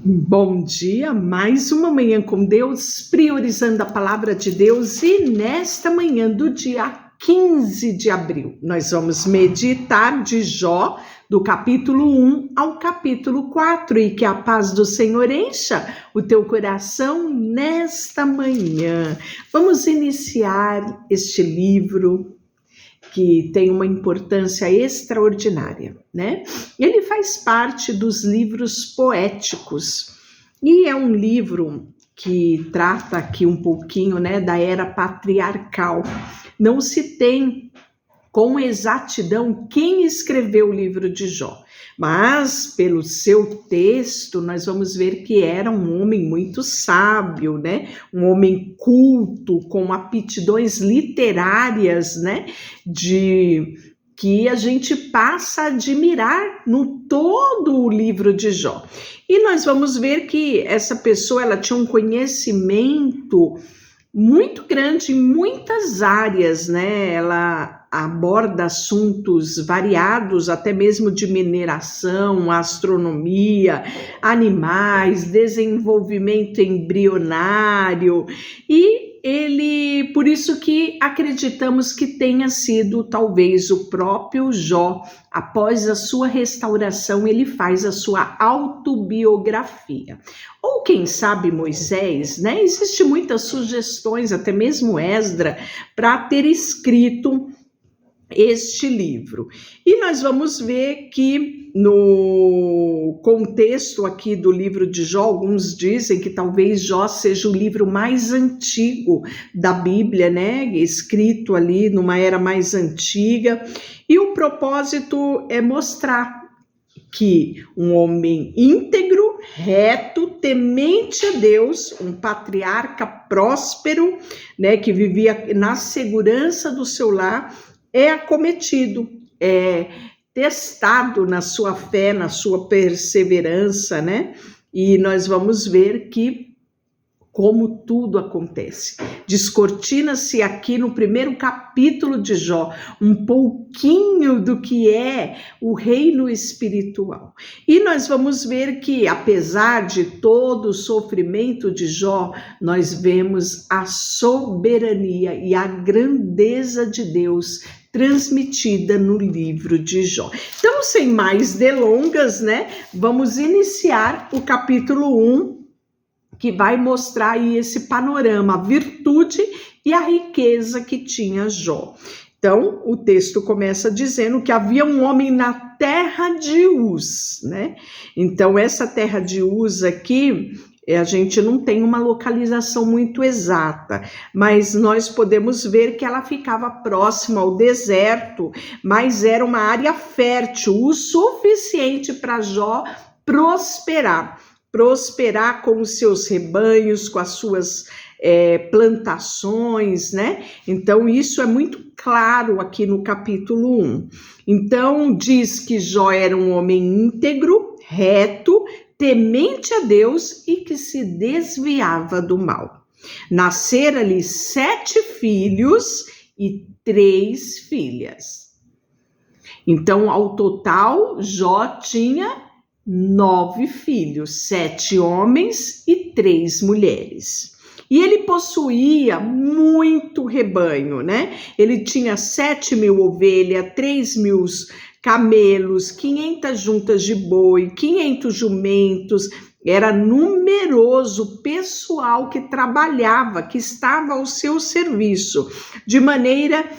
Bom dia, mais uma manhã com Deus, priorizando a palavra de Deus, e nesta manhã do dia 15 de abril, nós vamos meditar de Jó, do capítulo 1 ao capítulo 4, e que a paz do Senhor encha o teu coração nesta manhã. Vamos iniciar este livro que tem uma importância extraordinária, né? Ele faz parte dos livros poéticos e é um livro que trata aqui um pouquinho, né, da era patriarcal. Não se tem com exatidão quem escreveu o livro de Jó, mas pelo seu texto nós vamos ver que era um homem muito sábio, né? Um homem culto, com aptidões literárias, né? Que a gente passa a admirar no todo o livro de Jó. E nós vamos ver que essa pessoa, ela tinha um conhecimento muito grande em muitas áreas, né? Ela aborda assuntos variados, até mesmo de mineração, astronomia, animais, desenvolvimento embrionário, e ele, por isso que acreditamos que tenha sido talvez o próprio Jó. Após a sua restauração, ele faz a sua autobiografia. Ou quem sabe Moisés, né? Existem muitas sugestões, até mesmo Esdra, para ter escrito este livro. E nós vamos ver que no contexto aqui do livro de Jó, alguns dizem que talvez Jó seja o livro mais antigo da Bíblia, né? Escrito ali numa era mais antiga. E o propósito é mostrar que um homem íntegro, reto, temente a Deus, um patriarca próspero, né, que vivia na segurança do seu lar, é acometido, é testado na sua fé, na sua perseverança, né? E nós vamos ver que como tudo acontece. Descortina-se aqui no primeiro capítulo de Jó um pouquinho do que é o reino espiritual. E nós vamos ver que, apesar de todo o sofrimento de Jó, nós vemos a soberania e a grandeza de Deus transmitida no livro de Jó. Então, sem mais delongas, né, vamos iniciar o capítulo 1, que vai mostrar aí esse panorama, a virtude e a riqueza que tinha Jó. Então, o texto começa dizendo que havia um homem na terra de Uz, né? Então, essa terra de Uz aqui, a gente não tem uma localização muito exata, mas nós podemos ver que ela ficava próxima ao deserto, mas era uma área fértil, o suficiente para Jó prosperar com os seus rebanhos, com as suas plantações, né? Então, isso é muito claro aqui no capítulo 1. Então, diz que Jó era um homem íntegro, reto, temente a Deus e que se desviava do mal. Nasceram-lhe 7 filhos e 3 filhas. Então, ao total, Jó tinha 9 filhos, 7 homens e 3 mulheres. E ele possuía muito rebanho, né? Ele tinha 7.000 ovelhas, 3.000 camelos, 500 juntas de boi, 500 jumentos. Era numeroso pessoal que trabalhava, que estava ao seu serviço, de maneira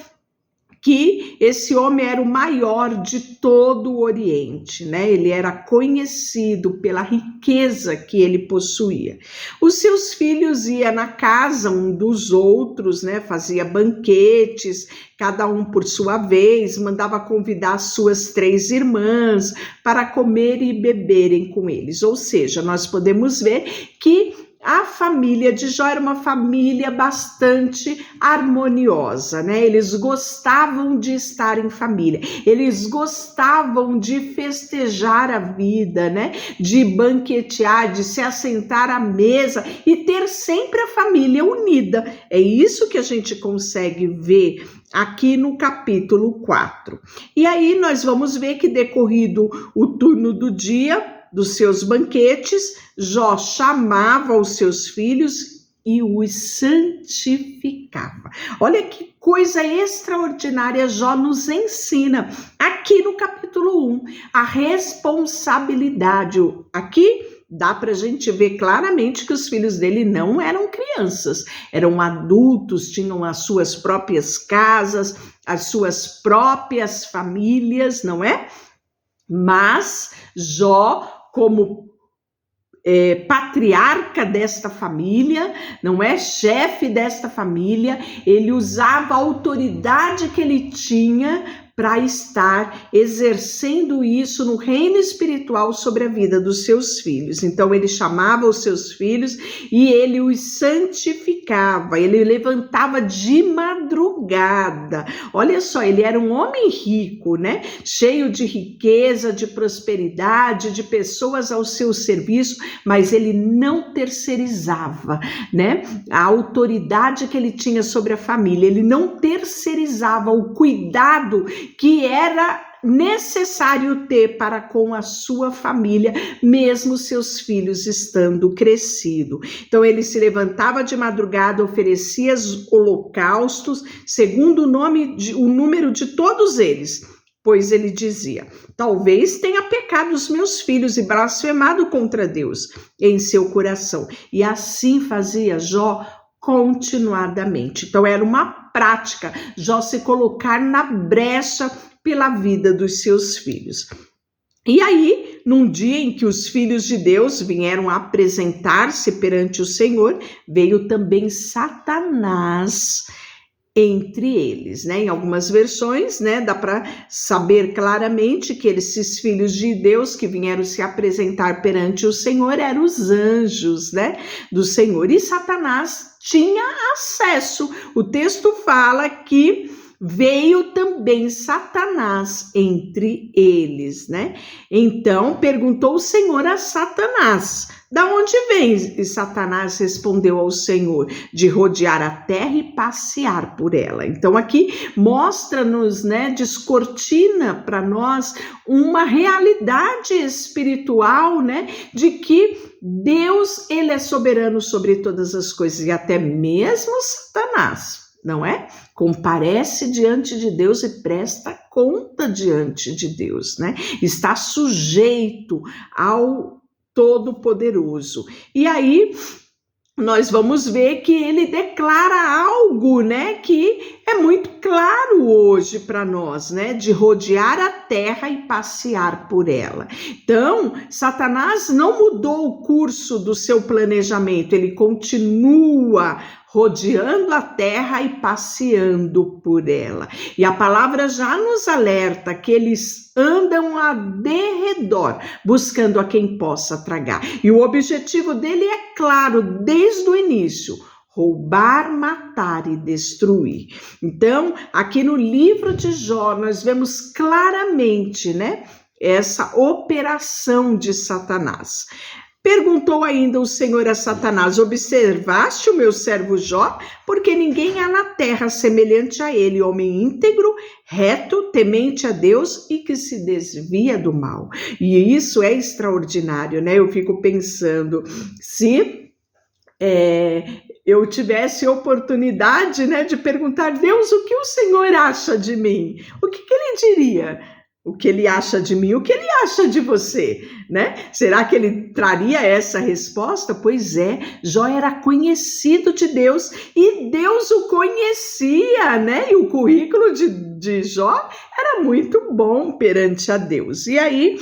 que esse homem era o maior de todo o Oriente, né? Ele era conhecido pela riqueza que ele possuía. Os seus filhos iam na casa um dos outros, né? Fazia banquetes, cada um por sua vez, mandava convidar as suas 3 irmãs para comer e beberem com eles. Ou seja, nós podemos ver que a família de Jó era uma família bastante harmoniosa, né? Eles gostavam de estar em família, eles gostavam de festejar a vida, né? De banquetear, de se assentar à mesa e ter sempre a família unida. É isso que a gente consegue ver aqui no capítulo 4. E aí nós vamos ver que, decorrido o turno do dia, dos seus banquetes, Jó chamava os seus filhos e os santificava. Olha que coisa extraordinária Jó nos ensina aqui no capítulo 1, a responsabilidade. Aqui dá para a gente ver claramente que os filhos dele não eram crianças, eram adultos, tinham as suas próprias casas, as suas próprias famílias, não é? Mas Jó, como patriarca desta família, não é? Chefe desta família, ele usava a autoridade que ele tinha para estar exercendo isso no reino espiritual sobre a vida dos seus filhos. Então ele chamava os seus filhos e ele os santificava, ele levantava de madrugada. Olha só, ele era um homem rico, né? Cheio de riqueza, de prosperidade, de pessoas ao seu serviço, mas ele não terceirizava, né? A autoridade que ele tinha sobre a família, ele não terceirizava o cuidado que era necessário ter para com a sua família, mesmo seus filhos estando crescidos. Então ele se levantava de madrugada, oferecia holocaustos, segundo o número de todos eles, pois ele dizia: talvez tenha pecado os meus filhos e blasfemado contra Deus em seu coração. E assim fazia Jó continuadamente. Então era uma prática Jó se colocar na brecha pela vida dos seus filhos. E aí, num dia em que os filhos de Deus vieram apresentar-se perante o Senhor, veio também Satanás entre eles, né? Em algumas versões, né, dá para saber claramente que esses filhos de Deus que vieram se apresentar perante o Senhor eram os anjos, né, do Senhor. E Satanás tinha acesso. O texto fala que veio também Satanás entre eles, né? Então perguntou o Senhor a Satanás: da onde vem? E Satanás respondeu ao Senhor: de rodear a terra e passear por ela. Então aqui mostra-nos, né, descortina para nós uma realidade espiritual, né, de que Deus, ele é soberano sobre todas as coisas, e até mesmo Satanás, não é? Comparece diante de Deus e presta conta diante de Deus, né? Está sujeito ao Todo-Poderoso. E aí nós vamos ver que ele declara algo, né, que é muito claro hoje para nós, né, de rodear a terra e passear por ela. Então, Satanás não mudou o curso do seu planejamento, ele continua rodeando a terra e passeando por ela. E a palavra já nos alerta que eles andam a derredor, buscando a quem possa tragar. E o objetivo dele é claro, desde o início: roubar, matar e destruir. Então, aqui no livro de Jó, nós vemos claramente, né, essa operação de Satanás. Perguntou ainda o Senhor a Satanás: observaste o meu servo Jó? Porque ninguém há na terra semelhante a ele, homem íntegro, reto, temente a Deus e que se desvia do mal. E isso é extraordinário, né? Eu fico pensando, se eu tivesse oportunidade, né, de perguntar: Deus, o que o Senhor acha de mim? O que ele diria? O que ele acha de mim, o que ele acha de você, né? Será que ele traria essa resposta? Pois é, Jó era conhecido de Deus e Deus o conhecia, né? E o currículo de Jó era muito bom perante a Deus. E aí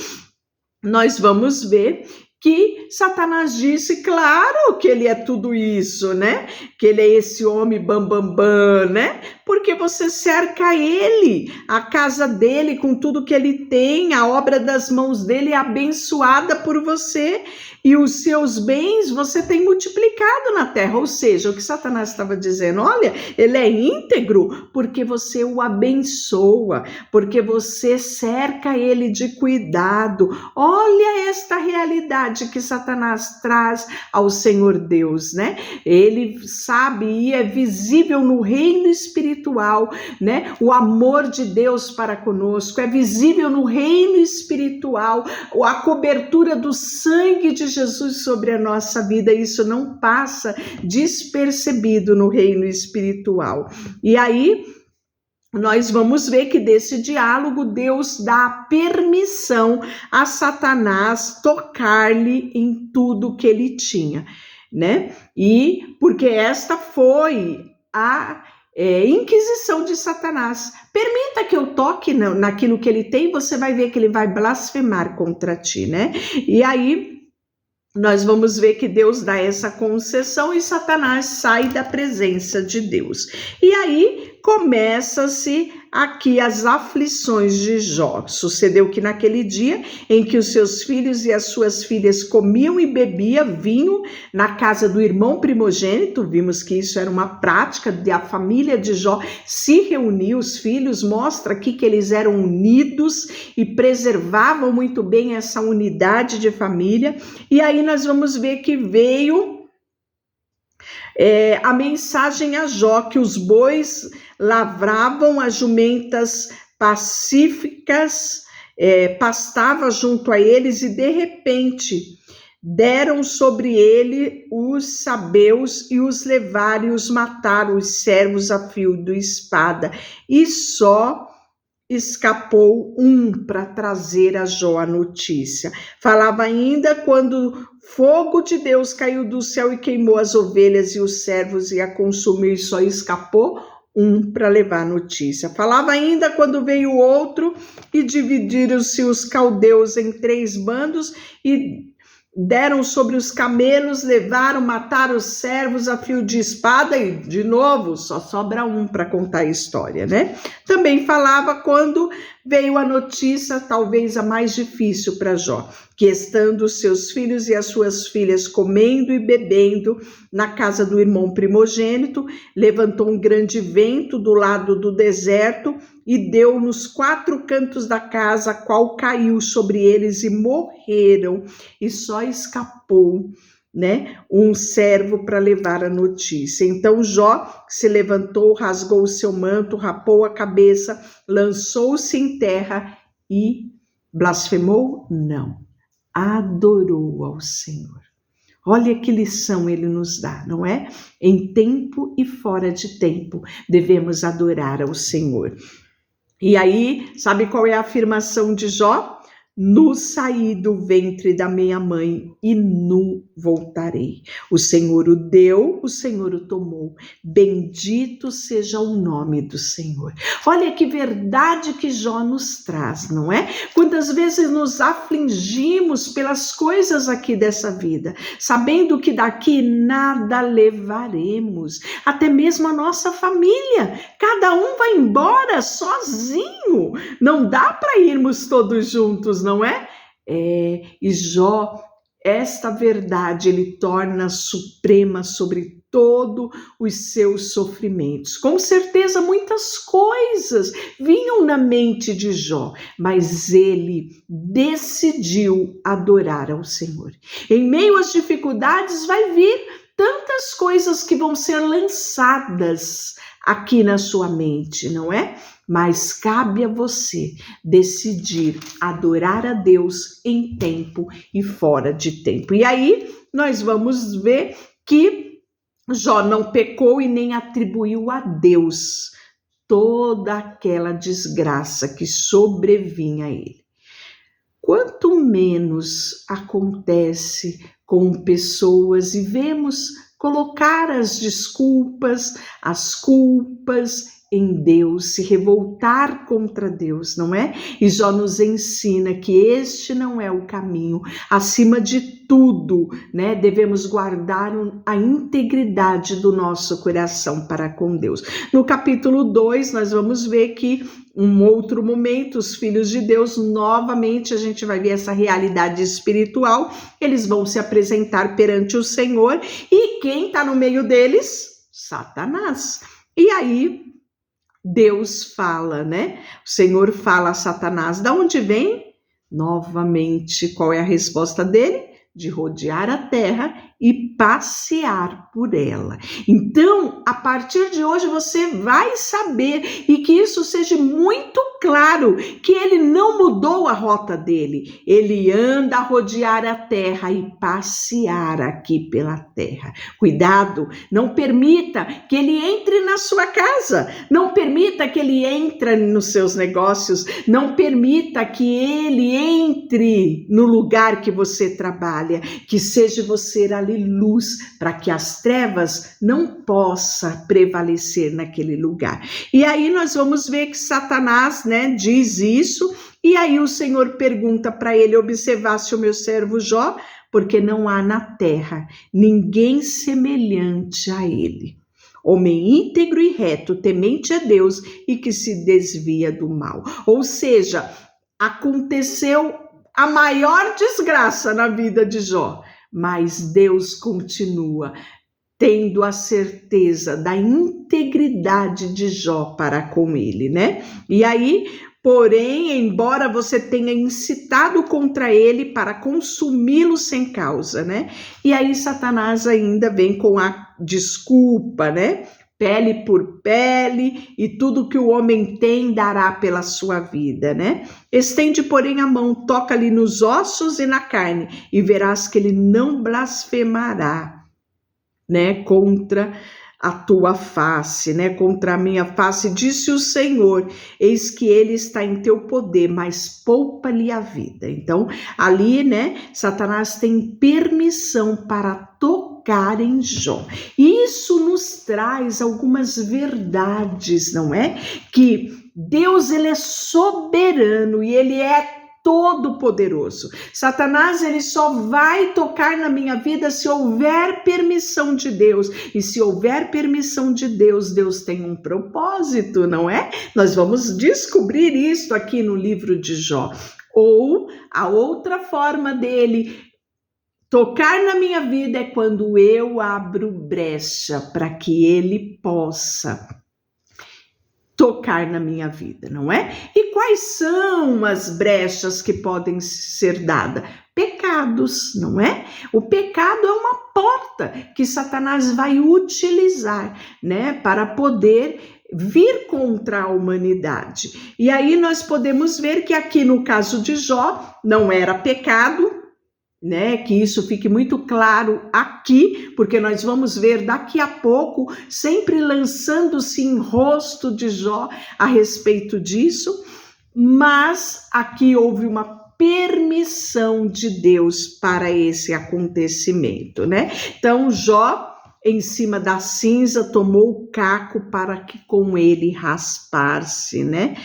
nós vamos ver que Satanás disse, claro que ele é tudo isso, né? Que ele é esse homem bambambam, né? Porque você cerca ele, a casa dele com tudo que ele tem, a obra das mãos dele é abençoada por você e os seus bens você tem multiplicado na terra. Ou seja, o que Satanás estava dizendo, olha, ele é íntegro porque você o abençoa, porque você cerca ele de cuidado. Olha esta realidade. verdade que Satanás traz ao Senhor Deus, né? Ele sabe e é visível no reino espiritual, né? O amor de Deus para conosco, é visível no reino espiritual, a cobertura do sangue de Jesus sobre a nossa vida, isso não passa despercebido no reino espiritual. E aí, nós vamos ver que desse diálogo Deus dá permissão a Satanás tocar-lhe em tudo que ele tinha, né? E porque esta foi a inquisição de Satanás. Permita que eu toque naquilo que ele tem, você vai ver que ele vai blasfemar contra ti, né? E aí nós vamos ver que Deus dá essa concessão e Satanás sai da presença de Deus. E aí começa-se aqui as aflições de Jó. Sucedeu que naquele dia em que os seus filhos e as suas filhas comiam e bebiam vinho na casa do irmão primogênito, vimos que isso era uma prática da família de Jó se reunir, os filhos, mostra aqui que eles eram unidos e preservavam muito bem essa unidade de família. E aí nós vamos ver que veio a mensagem a Jó, que os bois lavravam, as jumentas pacíficas pastava junto a eles, e de repente deram sobre ele os sabeus e os levaram e os mataram, os servos a fio de espada, e só escapou um para trazer a Jó a notícia. Falava ainda quando fogo de Deus caiu do céu e queimou as ovelhas e os servos e a consumiu, e só escapou um para levar a notícia. Falava ainda quando veio outro e dividiram-se os caldeus em 3 bandos e deram sobre os camelos, levaram, mataram os servos a fio de espada, e de novo só sobra um para contar a história, né? Também falava quando veio a notícia, talvez a mais difícil para Jó, que estando os seus filhos e as suas filhas comendo e bebendo na casa do irmão primogênito, levantou um grande vento do lado do deserto e deu nos 4 cantos da casa, a qual caiu sobre eles e morreram, e só escapou, né, um servo para levar a notícia. Então Jó se levantou, rasgou o seu manto, rapou a cabeça, lançou-se em terra e blasfemou? Não, adorou ao Senhor. Olha que lição ele nos dá, não é? Em tempo e fora de tempo devemos adorar ao Senhor. E aí, sabe qual é a afirmação de Jó? Nu saí do ventre da minha mãe e nu voltarei. O Senhor o deu, o Senhor o tomou. Bendito seja o nome do Senhor. Olha que verdade que Jó nos traz, não é? Quantas vezes nos afligimos pelas coisas aqui dessa vida, sabendo que daqui nada levaremos, até mesmo a nossa família. Cada um vai embora sozinho. Não dá para irmos todos juntos, não é? E Jó, esta verdade ele torna suprema sobre todos os seus sofrimentos. Com certeza muitas coisas vinham na mente de Jó, mas ele decidiu adorar ao Senhor. Em meio às dificuldades vai vir tantas coisas que vão ser lançadas aqui na sua mente, não é? Mas cabe a você decidir adorar a Deus em tempo e fora de tempo. E aí nós vamos ver que Jó não pecou e nem atribuiu a Deus toda aquela desgraça que sobrevinha a ele. Quanto menos acontece com pessoas e vemos colocar as desculpas, as culpas em Deus, se revoltar contra Deus, não é? E Jó nos ensina que este não é o caminho. Acima de tudo, né, devemos guardar a integridade do nosso coração para com Deus. No capítulo 2, nós vamos ver que um outro momento, os filhos de Deus, novamente a gente vai ver essa realidade espiritual, eles vão se apresentar perante o Senhor, e quem está no meio deles? Satanás. E aí Deus fala, né? O Senhor fala a Satanás, da onde vem? Novamente, qual é a resposta dele? de rodear a terra e passear por ela. Então, a partir de hoje você vai saber, e que isso seja muito claro, que ele não mudou a rota dele. Ele anda a rodear a terra e passear aqui pela terra. Cuidado, não permita que ele entre na sua casa, não permita que ele entre nos seus negócios, não permita que ele entre no lugar que você trabalha, que seja você ali luz, para que as trevas não possam prevalecer naquele lugar. E aí nós vamos ver que Satanás, né, diz isso, e aí o Senhor pergunta para ele: observasse o meu servo Jó, porque não há na terra ninguém semelhante a ele. Homem íntegro e reto, temente a Deus e que se desvia do mal. Ou seja, aconteceu a maior desgraça na vida de Jó, mas Deus continua tendo a certeza da integridade de Jó para com ele, né? E aí, porém, embora você tenha incitado contra ele para consumi-lo sem causa, né? E aí Satanás ainda vem com a desculpa, né? Pele por pele, e tudo que o homem tem dará pela sua vida, né? Estende, porém, a mão, toca-lhe nos ossos e na carne, e verás que ele não blasfemará, né? Contra a tua face, né? Contra a minha face, disse o Senhor, eis que ele está em teu poder, mas poupa-lhe a vida. Então, ali, né? Satanás tem permissão para tocar em Jó. Isso nos traz algumas verdades, não é? Que Deus, ele é soberano e ele é todo-poderoso. Satanás, ele só vai tocar na minha vida se houver permissão de Deus. E se houver permissão de Deus, Deus tem um propósito, não é? Nós vamos descobrir isso aqui no livro de Jó. Ou a outra forma dele tocar na minha vida é quando eu abro brecha para que ele possa tocar na minha vida, não é? E quais são as brechas que podem ser dadas? Pecados, não é? O pecado é uma porta que Satanás vai utilizar, né, para poder vir contra a humanidade. E aí nós podemos ver que aqui no caso de Jó não era pecado, né, que isso fique muito claro aqui, porque nós vamos ver daqui a pouco, sempre lançando-se em rosto de Jó a respeito disso, mas aqui houve uma permissão de Deus para esse acontecimento, né? Então Jó, em cima da cinza, tomou o caco para que com ele raspar-se, né?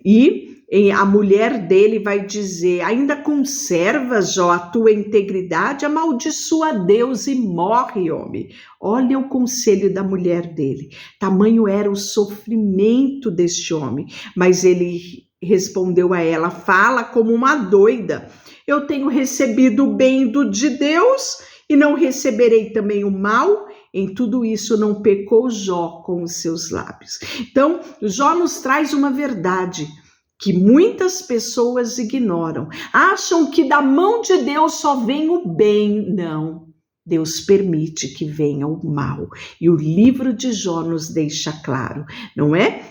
E a mulher dele vai dizer: ainda conservas, Jó, a tua integridade? Amaldiçoa a Deus e morre, homem. Olha o conselho da mulher dele. Tamanho era o sofrimento deste homem. Mas ele respondeu a ela: fala como uma doida. Eu tenho recebido o bem de Deus e não receberei também o mal? Em tudo isso não pecou Jó com os seus lábios. Então, Jó nos traz uma verdade que muitas pessoas ignoram. Acham que da mão de Deus só vem o bem. Não, Deus permite que venha o mal. E o livro de Jó nos deixa claro, não é?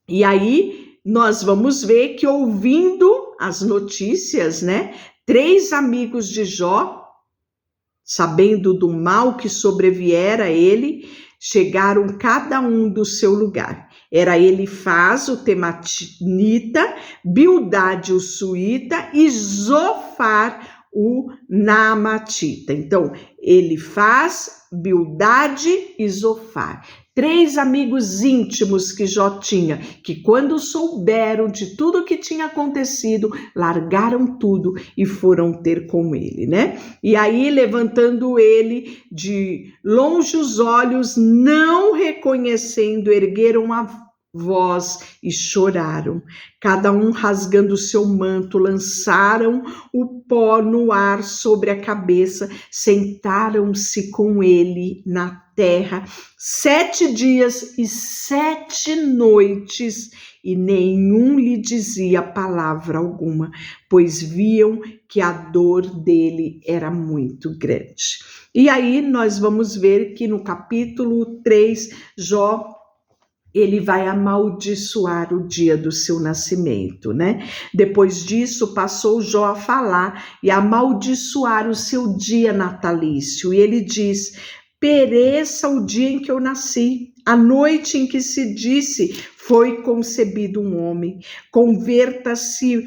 E aí nós vamos ver que, ouvindo as notícias, né, 3 amigos de Jó, sabendo do mal que sobreviera a ele, chegaram cada um do seu lugar. Era Elifaz, o temanita, Bildade, o suíta, e Zofar, o naamatita. Então, Elifaz, Bildade e Zofar. 3 amigos íntimos que Jó tinha, que quando souberam de tudo que tinha acontecido, largaram tudo e foram ter com ele, né? E aí, levantando ele de longe os olhos, não reconhecendo, ergueram voz e choraram. Cada um rasgando o seu manto, lançaram o pó no ar sobre a cabeça, sentaram-se com ele na terra 7 dias e 7 noites, e nenhum lhe dizia palavra alguma, pois viam que a dor dele era muito grande. E aí nós vamos ver que no capítulo 3, Jó, ele vai amaldiçoar o dia do seu nascimento, né? Depois disso, passou Jó a falar e a amaldiçoar o seu dia natalício. E ele diz: pereça o dia em que eu nasci, a noite em que se disse, foi concebido um homem. Converta-se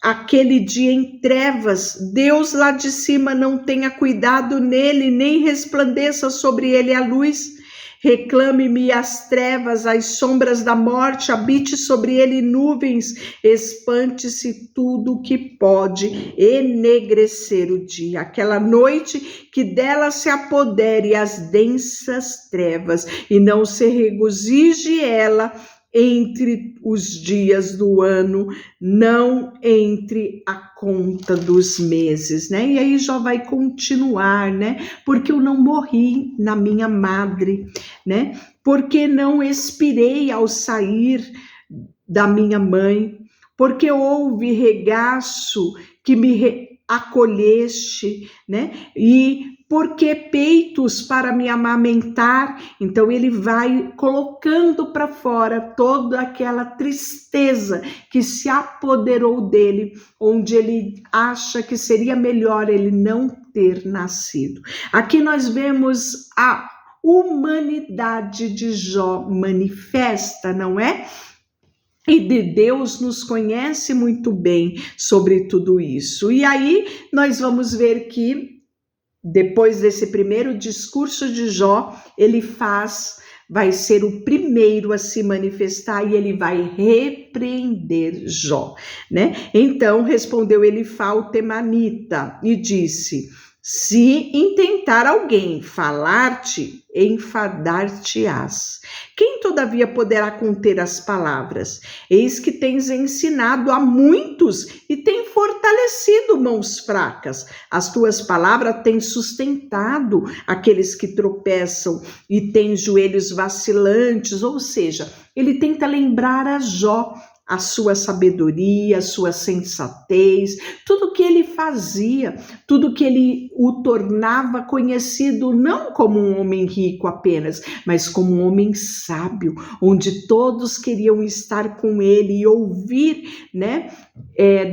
aquele dia em trevas, Deus lá de cima não tenha cuidado nele, nem resplandeça sobre ele a luz. Reclame-me as trevas, as sombras da morte, habite sobre ele nuvens, espante-se tudo que pode enegrecer o dia. Aquela noite que dela se apodere as densas trevas, e não se regozije ela entre os dias do ano, não entre a conta dos meses, né? E aí Jó vai continuar, né? Porque eu não morri na minha madre, né? Porque não expirei ao sair da minha mãe, porque houve regaço que me acolheste, né? E porque peitos para me amamentar. Então ele vai colocando para fora toda aquela tristeza que se apoderou dele, onde ele acha que seria melhor ele não ter nascido. Aqui nós vemos a humanidade de Jó manifesta, não é? E de Deus nos conhece muito bem sobre tudo isso. E aí nós vamos ver que depois desse primeiro discurso de Jó, ele vai ser o primeiro a se manifestar e ele vai repreender Jó, né? Então respondeu Elifá o temanita e disse: se intentar alguém falar-te, enfadar-te-ás. Quem todavia poderá conter as palavras? Eis que tens ensinado a muitos e tem fortalecido mãos fracas. As tuas palavras têm sustentado aqueles que tropeçam e têm joelhos vacilantes. Ou seja, ele tenta lembrar a Jó a sua sabedoria, a sua sensatez, tudo que ele fazia, tudo que ele o tornava conhecido não como um homem rico apenas, mas como um homem sábio, onde todos queriam estar com ele e ouvir, né,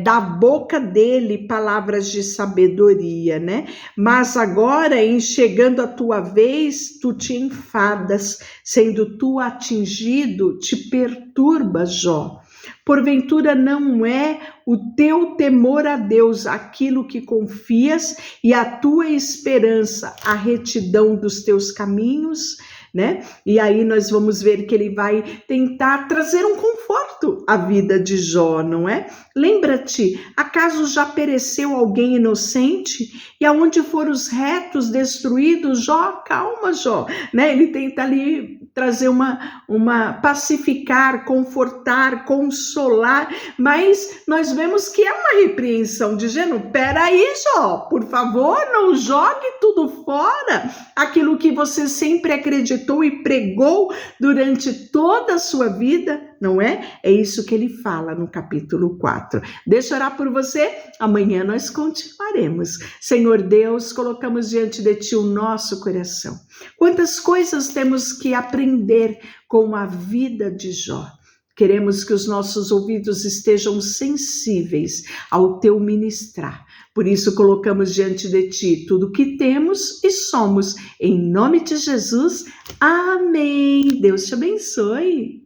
da boca dele palavras de sabedoria, né? Mas agora, em chegando a tua vez, tu te enfadas, sendo tu atingido, te perturba, Jó. Porventura não é o teu temor a Deus aquilo que confias e a tua esperança a retidão dos teus caminhos, né? E aí nós vamos ver que ele vai tentar trazer um conforto à vida de Jó, não é? Lembra-te, acaso já pereceu alguém inocente? E aonde foram os retos destruídos? Jó, calma, Jó, né? Ele tenta ali trazer uma pacificar, confortar, consolar, mas nós vemos que é uma repreensão, dizendo: peraí, Jó, por favor, não jogue tudo fora, aquilo que você sempre acreditou e pregou durante toda a sua vida, não é? É isso que ele fala no capítulo 4. Deixa eu orar por você, amanhã nós continuaremos. Senhor Deus, colocamos diante de Ti o nosso coração. Quantas coisas temos que aprender com a vida de Jó. Queremos que os nossos ouvidos estejam sensíveis ao Teu ministrar. Por isso colocamos diante de Ti tudo que temos e somos. Em nome de Jesus, amém. Deus te abençoe.